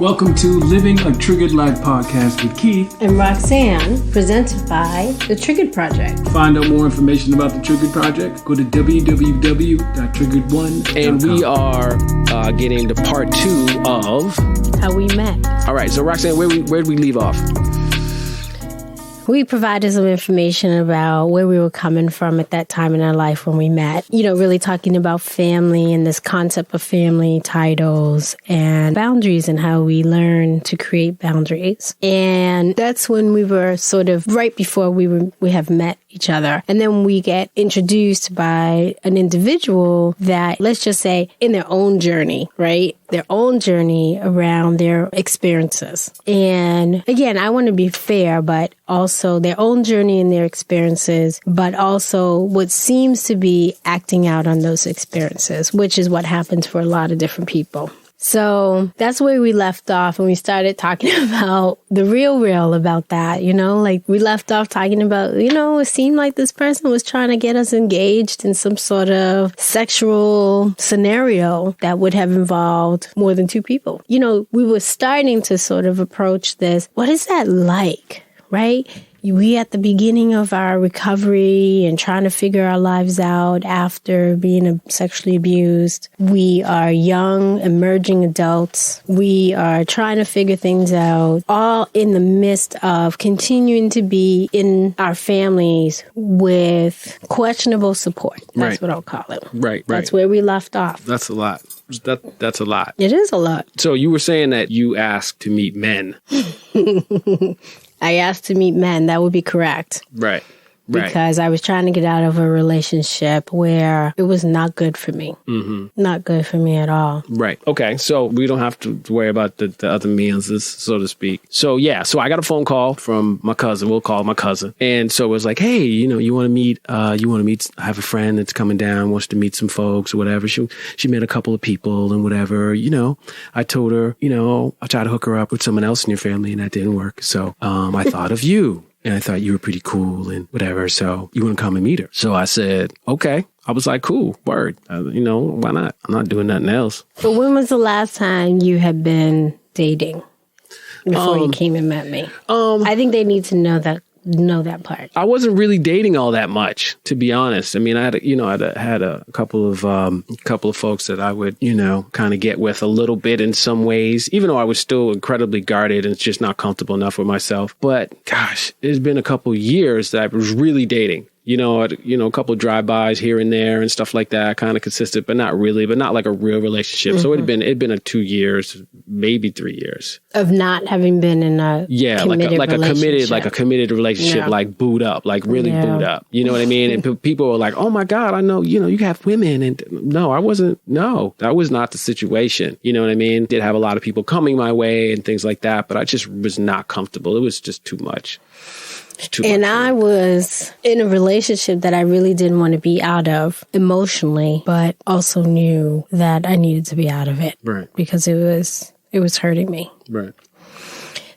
Welcome to Living a Triggered Life podcast with Keith and Roxann, presented by The Triggered Project. Find out more information about The Triggered Project, go to www.triggered1.com. And we are getting to part 2 of How We Met. All right, so Roxann, where did we leave off? We provided some information about where we were coming from at that time in our life when we met. You know, really talking about family and this concept of family, titles, and boundaries and how we learn to create boundaries. And that's when we were sort of right before we have met each other. And then we get introduced by an individual that, let's just say, in their own journey, right? Their own journey around their experiences. And again, I want to be fair, but also their own journey and their experiences, but also what seems to be acting out on those experiences, which is what happens for a lot of different people. So that's where we left off, and we started talking about the real about that, you know, like we left off talking about, you know, it seemed like this person was trying to get us engaged in some sort of sexual scenario that would have involved more than 2 people. You know, we were starting to sort of approach this. What is that like, right? We at the beginning of our recovery and trying to figure our lives out after being sexually abused. We are young, emerging adults. We are trying to figure things out, all in the midst of continuing to be in our families with questionable support. That's what I'll call it. Right. That's where we left off. That's a lot. That's a lot. It is a lot. So you were saying that you asked to meet men. I asked to meet men. That would be correct. Right. Because I was trying to get out of a relationship where it was not good for me. Mm-hmm. Not good for me at all. Right. Okay. So we don't have to worry about the other means, so to speak. So yeah. So I got a phone call from my cousin. We'll call my cousin. And so it was like, hey, you know, you want to meet, I have a friend that's coming down, wants to meet some folks or whatever. She met a couple of people and whatever, you know. I told her, you know, I tried to hook her up with someone else in your family and that didn't work. So I thought of you. And I thought you were pretty cool and whatever. So you want to come and meet her? So I said, okay. I was like, cool, word. You know, why not? I'm not doing nothing else. But when was the last time you had been dating before you came and met me? I think they need to know that part. I wasn't really dating all that much, to be honest. I mean, I had a couple of folks that I would, you know, kind of get with a little bit in some ways, even though I was still incredibly guarded and just not comfortable enough with myself. But gosh, it's been a couple of years that I was really dating. You know, a couple of drive-bys here and there and stuff like that, kind of consistent, but not really, but not like a real relationship. Mm-hmm. So it'd been a 2 years, maybe 3 years of not having been in a committed relationship, like booed up, like really booed up. You know what I mean? And people were like, "Oh my God, I know, you know, you have women," and no, I wasn't. No, that was not the situation. You know what I mean? Did have a lot of people coming my way and things like that, but I just was not comfortable. It was just too much. And I was in a relationship that I really didn't want to be out of emotionally, but also knew that I needed to be out of it. Right. Because it was hurting me. Right.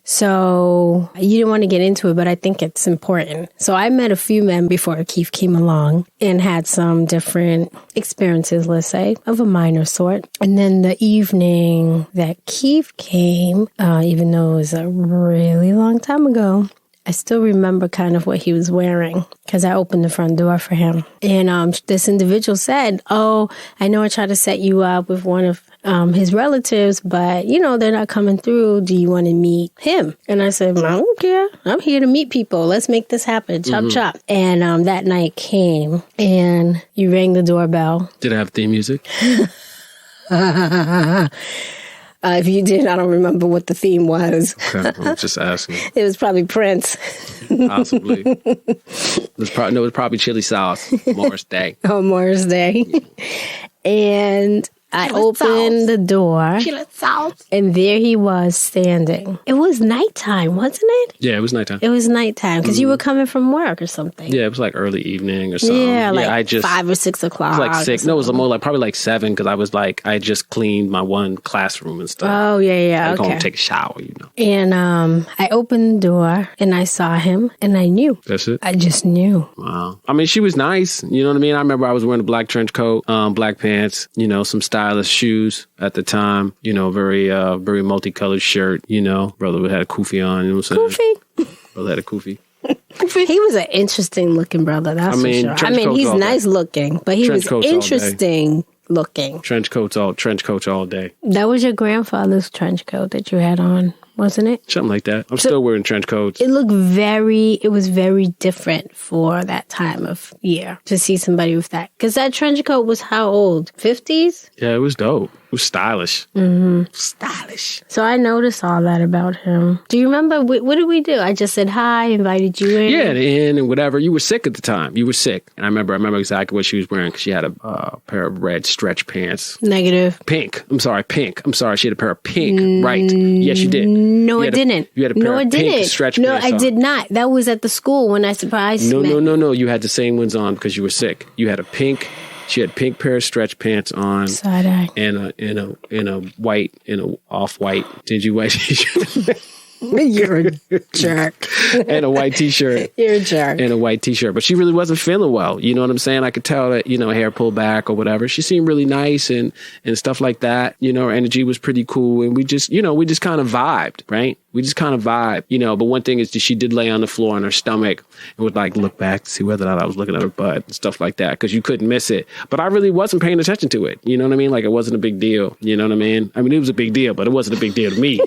So you didn't want to get into it, but I think it's important. So I met a few men before Keith came along and had some different experiences, let's say, of a minor sort. And then the evening that Keith came, even though it was a really long time ago, I still remember kind of what he was wearing because I opened the front door for him. And this individual said, "Oh, I know I tried to set you up with one of his relatives, but, you know, they're not coming through. Do you want to meet him?" And I said, "I don't care. I'm here to meet people. Let's make this happen. Chop, chop." And that night came and you rang the doorbell. Did it have theme music? If you did, I don't remember what the theme was. Okay, I'm just asking. It was probably Prince. Possibly. It was probably chili sauce. Morris Day. Oh, Morris Day. And I opened the door, and there he was standing. It was nighttime, wasn't it? Yeah, it was nighttime. It was nighttime because you were coming from work or something. Yeah, it was like early evening or something. Yeah, like 5 or 6 o'clock. It was like 6. No, it was more like probably like 7 because I was like, I just cleaned my one classroom and stuff. Oh, yeah, okay. Home take a shower, you know. And I opened the door and I saw him and I knew. That's it? I just knew. Wow. I mean, she was nice. You know what I mean? I remember I was wearing a black trench coat, black pants, you know, some style stylish shoes at the time. Very very multicolored shirt. Brother had a kufi on. You know what I'm saying? Kufi. Brother had a kufi. He was an interesting looking brother. That's for sure. He's nice looking, but he was interesting looking. Trench coats all day. That was your grandfather's trench coat that you had on, wasn't it? Something like that. I'm still wearing trench coats. It was very different for that time of year to see somebody with that. Because that trench coat was how old? 50s? Yeah, it was dope. It was stylish. Mm-hmm. Stylish. So I noticed all that about him. Do you remember, what did we do? I just said hi, invited you in. Yeah, in and whatever. You were sick at the time. You were sick. And I remember exactly what she was wearing because she had a pair of red stretch pants. Negative. Pink. I'm sorry, she had a pair of pink. Right. Yes, she did. No, it didn't. You had a pair of pink stretch pants. No, I did not. That was at the school when I surprised you. No. You had the same ones on because you were sick. You had a pink. She had pink pair of stretch pants on, side-eye, and a off-white dingy white t-shirt. You're a jerk. And a white t-shirt. You're a jerk. And a white t-shirt. But she really wasn't feeling well. You know what I'm saying? I could tell that, hair pulled back or whatever. She seemed really nice and stuff like that. Her energy was pretty cool. And we just kind of vibed, right? We just kind of vibe, but one thing is that she did lay on the floor on her stomach and would look back to see whether or not I was looking at her butt and stuff like that because you couldn't miss it. But I really wasn't paying attention to it. You know what I mean? It wasn't a big deal. You know what I mean? It was a big deal, but it wasn't a big deal to me.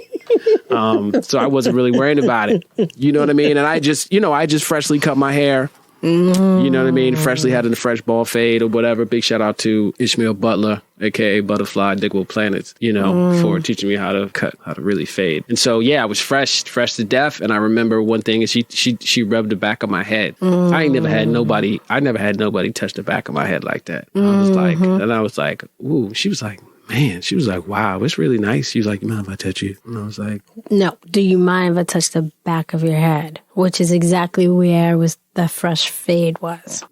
So I wasn't really worried about it. You know what I mean? And I just freshly cut my hair. Mm-hmm. You know what I mean? Freshly had a fresh ball fade or whatever. Big shout out to Ishmael Butler, a.k.a. Butterfly, Dickable Planets, for teaching me how to really fade. And so, yeah, I was fresh to death. And I remember one thing is she rubbed the back of my head. I never had nobody touch the back of my head like that. I was like, ooh, she was like, man, she was like, wow, it's really nice. She was like, you mind if I touch you? And I was like, no. Do you mind if I touch the back of your head? Which is exactly where the fresh fade was.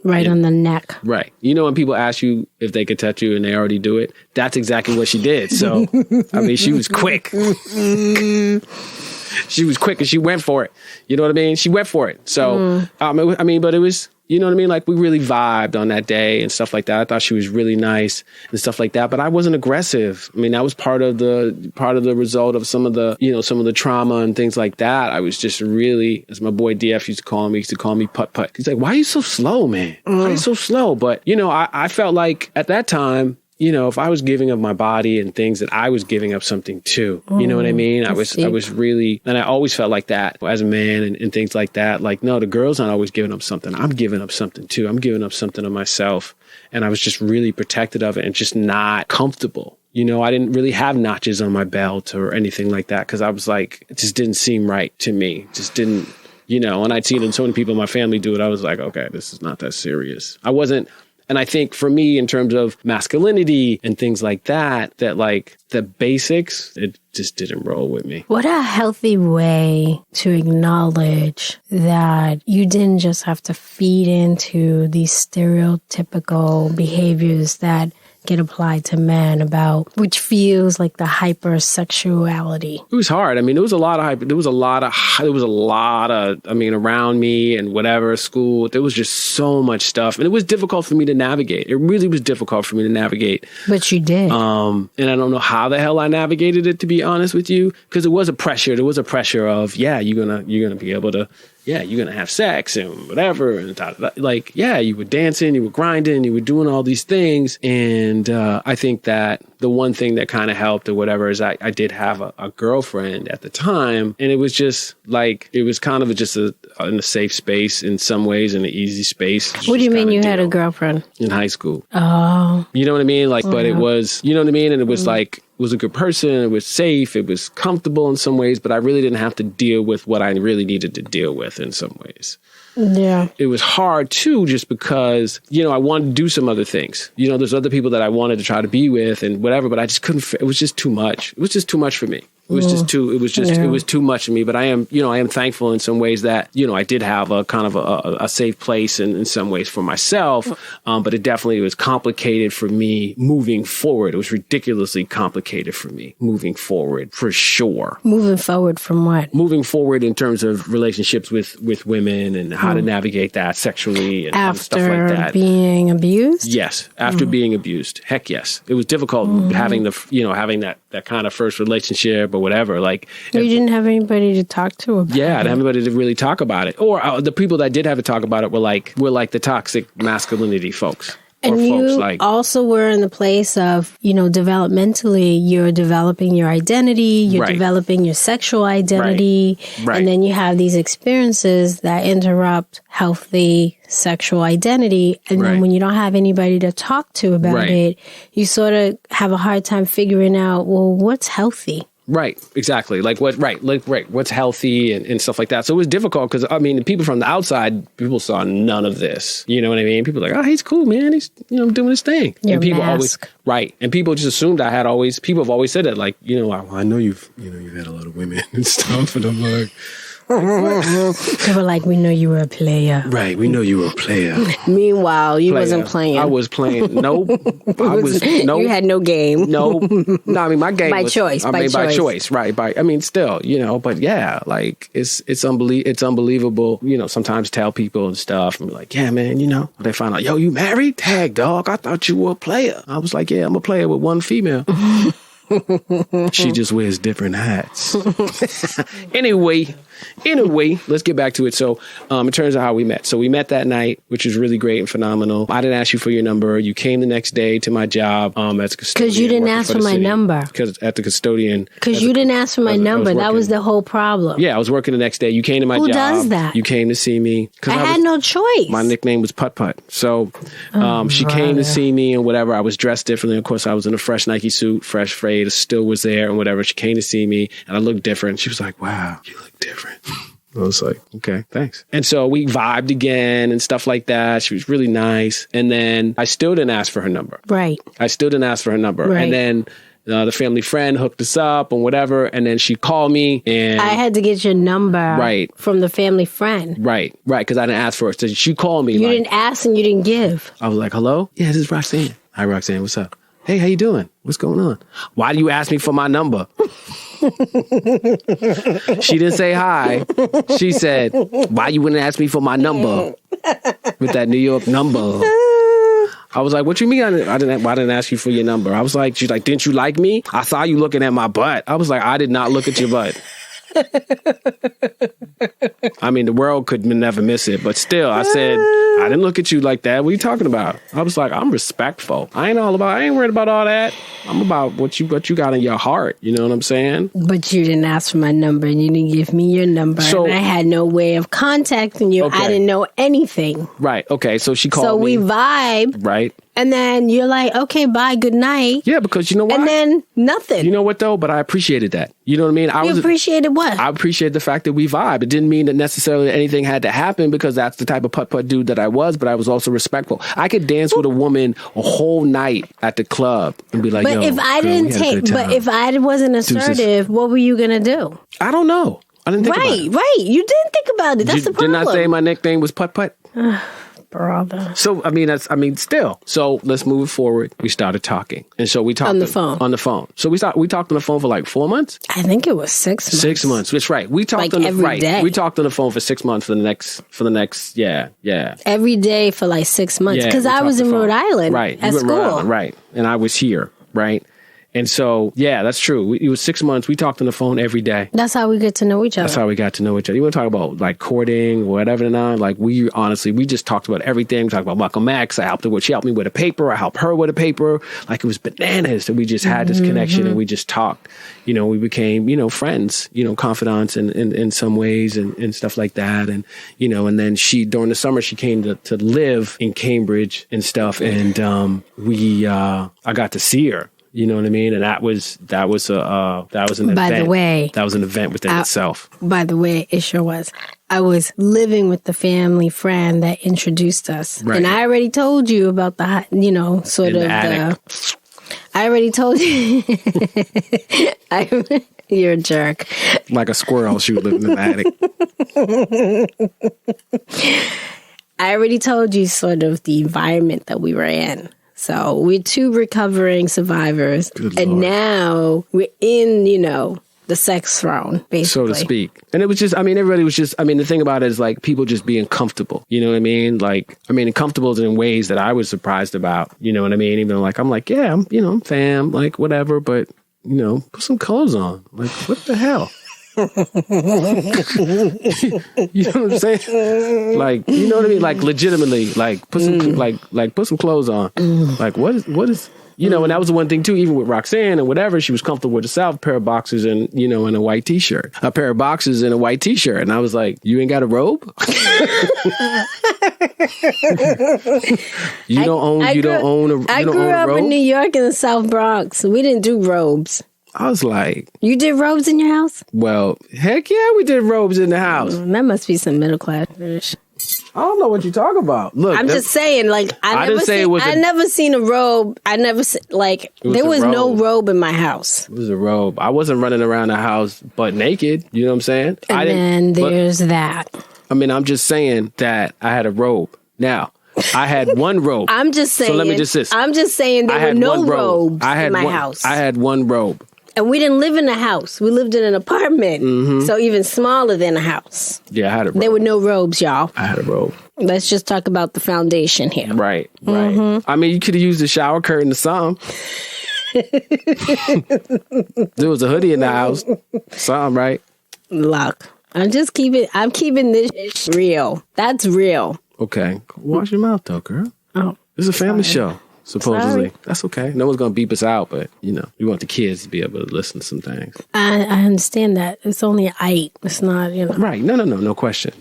Right on the neck. Right. When people ask you if they could touch you and they already do it, that's exactly what she did. So, she was quick. She was quick and she went for it. You know what I mean? She went for it. So, but it was... You know what I mean? We really vibed on that day and stuff like that. I thought she was really nice and stuff like that. But I wasn't aggressive. That was part of the result of some of the trauma and things like that. I was just really, as my boy DF used to call me putt-putt. He's like, why are you so slow, man? Why are you so slow? But, I felt like at that time, if I was giving up my body and things that I was giving up something too, you know what I mean? I was really, and I always felt like that as a man and things like that. No, the girl's not always giving up something. I'm giving up something too. I'm giving up something of myself. And I was just really protected of it and just not comfortable. I didn't really have notches on my belt or anything like that because I was like, it just didn't seem right to me. It just didn't, and I'd seen so many people in my family do it. I was like, okay, this is not that serious. I wasn't. And I think for me, in terms of masculinity and things like that the basics, it just didn't roll with me. What a healthy way to acknowledge that you didn't just have to feed into these stereotypical behaviors that get applied to men which feels like the hypersexuality. It was hard. There was a lot of around me and whatever, school, there was just so much stuff. And it was difficult for me to navigate. It really was difficult for me to navigate. But you did. And I don't know how the hell I navigated it, to be honest with you, because it was a pressure. There was a pressure of, yeah, you're gonna be able to, yeah, you're going to have sex and whatever. And you were dancing, you were grinding, you were doing all these things. And I think that the one thing that kind of helped or whatever is I did have a girlfriend at the time. And it was just it was kind of just in a safe space in some ways, in an easy space. What do you mean you had a girlfriend? In high school. Oh. You know what I mean? But it was, you know what I mean? And it was it was a good person. It was safe. It was comfortable in some ways, but I really didn't have to deal with what I really needed to deal with in some ways. Yeah. It was hard too, just because, I wanted to do some other things. There's other people that I wanted to try to be with and whatever, but I just couldn't, it was just too much. It was just too much for me. It was just too. It was just. It was too much of me. But I am thankful in some ways that I did have a kind of a safe place in some ways for myself. But it definitely was complicated for me moving forward. It was ridiculously complicated for me moving forward, for sure. Moving forward from what? Moving forward in terms of relationships with women and how to navigate that sexually and stuff like that. After being abused? Yes, after being abused. Heck yes, it was difficult having having that kind of first relationship or whatever. Like, you didn't have anybody to talk to about it. Yeah, I didn't have anybody to really talk about it. Or the people that did have to talk about it were like the toxic masculinity folks. And you also were in the place of, developmentally, you're developing your identity, you're developing your sexual identity, and then you have these experiences that interrupt healthy sexual identity. And then when you don't have anybody to talk to about it, you sort of have a hard time figuring out, well, what's healthy? Right, exactly. What's healthy and stuff like that. So it was difficult because, people from the outside, people saw none of this. You know what I mean? People were like, oh, he's cool, man. He's, doing his thing. Your and people mask. And people just assumed people have always said that, like, I know you've had a lot of women and stuff. And I'm like, they were like, we know you were a player. Right, we know you were a player. Meanwhile, you wasn't playing. I was playing. Nope. Nope. You had no game. No, my game by was choice. by choice, right? Still, but yeah, like it's unbelievable. Sometimes tell people and stuff, and be like, yeah, man, they find out, yo, you married? Tag, dog. I thought you were a player. I was like, yeah, I'm a player with one female. She just wears different hats. Anyway, let's get back to it. So, in terms of how we met. So we met that night, which was really great and phenomenal. I didn't ask you for your number. You came the next day to my job as a custodian. Because you didn't ask for my number. Because at the custodian. Because you didn't ask for my number. That was the whole problem. Yeah, I was working the next day. You came to my job. Who does that? You came to see me. I had no choice. My nickname was Putt Putt. So she came to see me and whatever. I was dressed differently. Of course, I was in a fresh Nike suit, fresh fade, still was there and whatever. She came to see me and I looked different. She was like, wow, you look different. I was like, okay, thanks. And so we vibed again and stuff like that. She was really nice. And then I still didn't ask for her number. Right. Right. And then the family friend hooked us up and whatever. And then she called me and I had to get your number from the family friend. Right. Because I didn't ask for it. So she called me. You didn't ask and you didn't give. I was like, hello? Yeah, this is Roxann. Hi, Roxann. What's up? Hey, how you doing? What's going on? Why do you ask me for my number? She didn't say hi. She said, why you wouldn't ask me for my number? With that New York number. I was like, what you mean? Why didn't I ask you for your number? I was like, she's like, didn't you like me? I saw you looking at my butt. I was like, I did not look at your butt. The world could never miss it, but still, I said, I didn't look at you like that. What are you talking about? I was like, I'm respectful. I ain't worried about all that. I'm about what you got in your heart. You know what I'm saying? But you didn't ask for my number and you didn't give me your number. So, and I had no way of contacting you. Okay. I didn't know anything. Right. Okay. So she called me. So we vibe. Right. And then you're like, okay, bye, good night. Yeah, because you know what? And then nothing. You know what, though? But I appreciated that. You know what I mean? You appreciated what? I appreciated the fact that we vibe. It didn't mean that necessarily anything had to happen because that's the type of putt-putt dude that I was, but I was also respectful. I could dance with a woman a whole night at the club and be like, but if I wasn't assertive, what were you going to do? I don't know. I didn't think about it. Right. You didn't think about it. That's the problem. Didn't I say my nickname was Putt-Putt? Brother. So, still. So, let's move forward. We started talking. And so we talked on the phone. So we talked on the phone for like 4 months? I think it was 6 months. 6 months. That's right. We talked on every day. We talked on the phone for 6 months for the next every day for like 6 months. Because I was in Rhode Island at school. Rhode Island, right. And I was here, right? And so, yeah, that's true. It was 6 months. We talked on the phone every day. That's how we get to know each other. That's how we got to know each other. You want to talk about like courting, whatever and on? Like we just talked about everything. We talked about Malcolm X. She helped me with a paper. I helped her with a paper. Like it was bananas that we just had this connection and we just talked. We became, friends, confidants in some ways and stuff like that. And, and then during the summer, she came to live in Cambridge and stuff. And I got to see her. You know what I mean? And that was an event. By the way, that was an event within itself. By the way, it sure was. I was living with the family friend that introduced us. Right. And I already told you about the, I already told you. You're a jerk. Like a squirrel, she would live in the attic. I already told you sort of the environment that we were in. So we're 2 recovering survivors. Good and Lord. Now we're in, the sex throne, basically. So to speak. And it was just, everybody was just, the thing about it is like people just being comfortable. You know what I mean? Like, comfortable in ways that I was surprised about. You know what I mean? Even like, I'm like, yeah, I'm fam, like whatever, but, put some clothes on. Like, what the hell? You know what I'm saying? Like, you know what I mean? Like, legitimately, like, put some, put some clothes on. Like, what is, and that was the one thing too, even with Roxann and whatever, she was comfortable with herself, a pair of boxers and, and a white t-shirt, a pair of boxers and a white t-shirt. And I was like, you ain't got a robe? You don't own a robe? I grew up in New York in the South Bronx. We didn't do robes. I was like... You did robes in your house? Well, heck yeah, we did robes in the house. That must be some middle class fish. I don't know what you're talking about. Look, I'm just saying, like, I never seen a robe. I never, there was no robe in my house. It was a robe. I wasn't running around the house butt naked. You know what I'm saying? And then there's that. I'm just saying that I had a robe. Now, I had one robe. I'm just saying. So let me just say. I'm just saying there were no robes in my house. I had one robe. And we didn't live in a house. We lived in an apartment. Mm-hmm. So even smaller than a house. Yeah, I had a robe. There were no robes, y'all. I had a robe. Let's just talk about the foundation here. Right. Mm-hmm. You could have used the shower curtain or something. There was a hoodie in the house. Something, right? Look, I'm keeping this real. That's real. Okay. Wash your mouth though, girl. Oh. It's a family show. Supposedly. Sorry. That's okay. No one's going to beep us out, but, we want the kids to be able to listen to some things. I understand that. It's only It's not, Right. No question.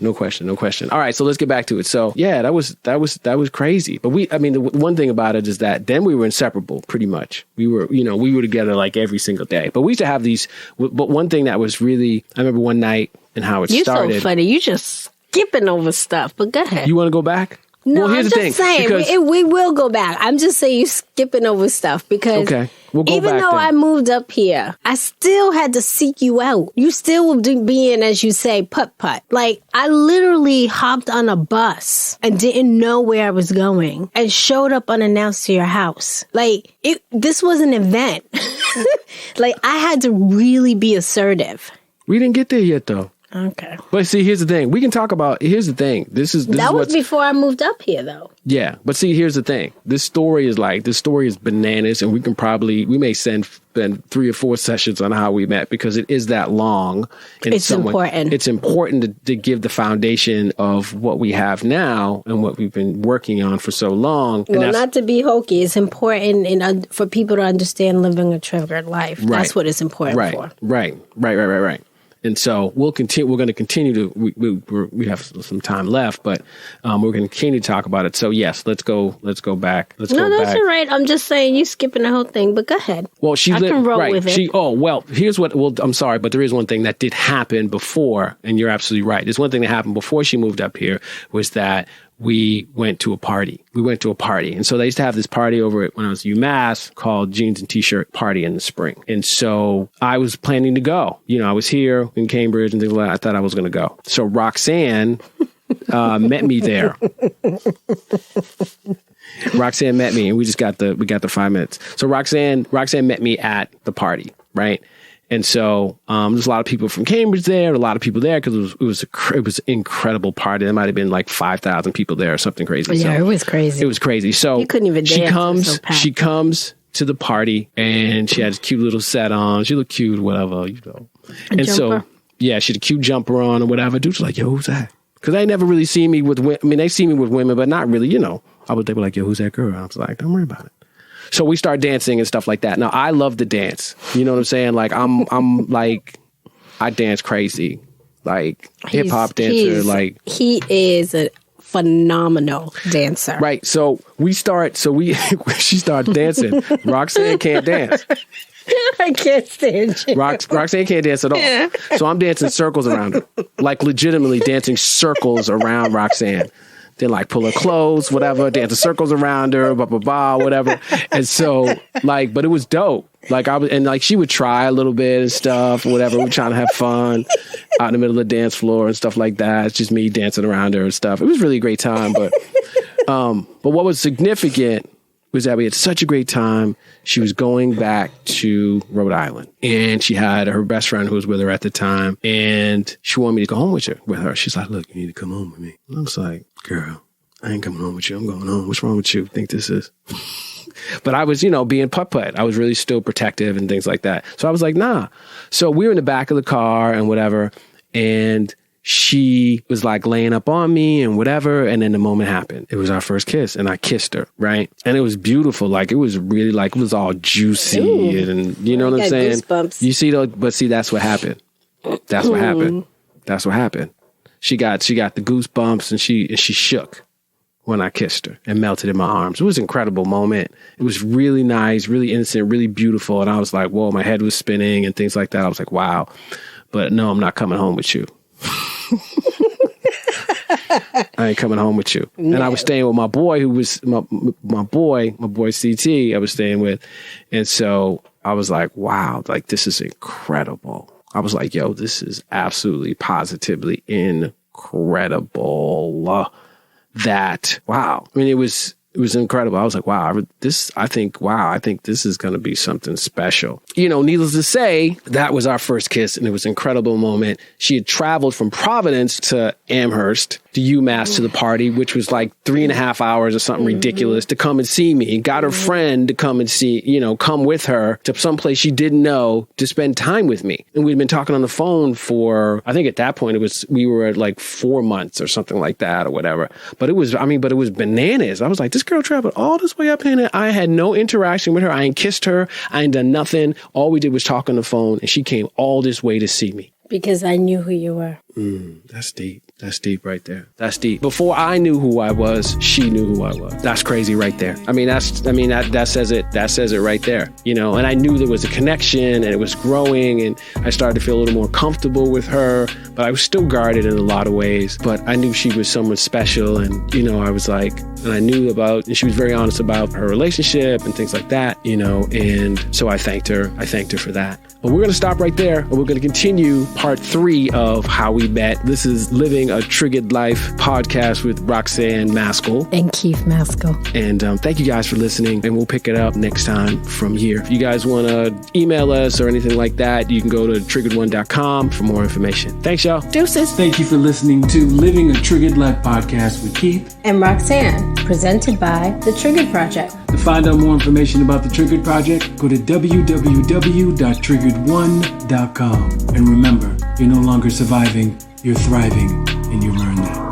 All right. So let's get back to it. So, yeah, that was crazy. But the one thing about it is that then we were inseparable, pretty much. We were together like every single day. But we used to have these, but one thing that was really, I remember one night and how it started. You're so funny. You just skipping over stuff, but go ahead. You want to go back? No, well, here's I'm just saying, we will go back. I'm just saying you're skipping over stuff because we'll go even back though then. I moved up here, I still had to seek you out. You still were being, as you say, putt-putt. Like, I literally hopped on a bus and didn't know where I was going and showed up unannounced to your house. Like, this was an event. Like, I had to really be assertive. We didn't get there yet, though. Okay. But see, here's the thing. We can talk about, here's the thing. That was before I moved up here, though. Yeah. But see, here's the thing. This story is bananas, and we may spend 3 or 4 sessions on how we met because it is that long. And it's important. It's important to give the foundation of what we have now and what we've been working on for so long. Well, not to be hokey, it's important for people to understand living a triggered life. Right. That's what it's important for. Right. And so we'll continue. We're going to continue to. We have some time left, but we're going to continue to talk about it. So yes, let's go back. That's all right. I'm just saying you're skipping the whole thing, but go ahead. Well, I can roll with it. Here's what. Well, I'm sorry, but there is one thing that did happen before, and you're absolutely right. There's one thing that happened before she moved up here was that we went to a party. And so they used to have this party over when I was at UMass called Jeans and T-Shirt Party in the spring. And so I was planning to go. I was here in Cambridge and things like that. I thought I was going to go. So Roxann met me there. Roxann met me and we got the 5 minutes. So Roxann met me at the party, right? And so there's a lot of people from Cambridge there, a lot of people there because it was an incredible party. There might have been like 5,000 people there or something crazy. Yeah, it was crazy. It was crazy. So you couldn't even dance. She comes to the party and she had a cute little set on. She looked cute, whatever, And jumper. So, yeah, she had a cute jumper on or whatever. Dude's like, yo, who's that? Because they never really see me with women. I mean, they see me with women, but not really, They were like, yo, who's that girl? I was like, don't worry about it. So we start dancing and stuff like that. Now, I love to dance. You know what I'm saying? Like, I'm like, I dance crazy. Like, hip-hop dancer. He is a phenomenal dancer. Right. So she starts dancing. Roxann can't dance. I can't stand you. Roxann can't dance at all. Yeah. So I'm dancing circles around her. Like, legitimately dancing circles around Roxann. then like pull her clothes, whatever, dance circles around her, blah, blah, blah, whatever. And so like, but it was dope. Like she would try a little bit and stuff, whatever. We're trying to have fun out in the middle of the dance floor and stuff like that. It's just me dancing around her and stuff. It was really a great time. But what was significant was that we had such a great time. She was going back to Rhode Island, and she had her best friend who was with her at the time, and she wanted me to go home with her. She's like, look, you need to come home with me. And I was like, girl, I ain't coming home with you. I'm going home. What's wrong with you? Think this is? But I was, being putt-putt. I was really still protective and things like that. So I was like, nah. So we were in the back of the car and whatever, and she was like laying up on me and whatever. And then the moment happened. It was our first kiss, and I kissed her, right? And it was beautiful. Like, it was really like, it was all juicy. Ooh, and you know what I'm saying? Goosebumps. You see, but see, that's what happened. That's what happened. That's what happened. She got the goosebumps, and she shook when I kissed her and melted in my arms. It was an incredible moment. It was really nice, really innocent, really beautiful. And I was like, whoa, my head was spinning and things like that. I was like, wow. But no, I'm not coming home with you. I ain't coming home with you. No. And I was staying with my boy who was my boy CT I was staying with. And so I was like, wow, like this is incredible. I was like, yo, this is absolutely positively incredible. Wow. I mean, it was incredible. I was like, wow, I think this is going to be something special. Needless to say, that was our first kiss, and it was an incredible moment. She had traveled from Providence to Amherst to UMass to the party, which was like 3.5 hours or something ridiculous, to come and see me. Got her friend to come and come with her to someplace she didn't know to spend time with me. And we'd been talking on the phone for, I think at that point we were at like 4 months or something like that or whatever. But it was bananas. I was like, this girl traveled all this way up here, and I had no interaction with her. I ain't kissed her. I ain't done nothing. All we did was talk on the phone, and she came all this way to see me. Because I knew who you were. That's deep. That's deep right there. That's deep. Before I knew who I was, she knew who I was. That's crazy right there. That says it. That says it right there. And I knew there was a connection, and it was growing, and I started to feel a little more comfortable with her, but I was still guarded in a lot of ways. But I knew she was someone special, and I was like, and I knew and she was very honest about her relationship and things like that, and so I thanked her. I thanked her for that. But we're going to stop right there, and we're going to continue part 3 of how we met. This is Living a Triggered Life podcast with Roxann Maskell. And Keith Maskell. And thank you guys for listening, and we'll pick it up next time from here. If you guys want to email us or anything like that, you can go to triggered1.com for more information. Thanks, y'all. Deuces. Thank you for listening to Living a Triggered Life podcast with Keith and Roxann, presented by The Triggered Project. To find out more information about The Triggered Project, go to www.triggered1.com. And remember, you're no longer surviving, you're thriving, and you learn that.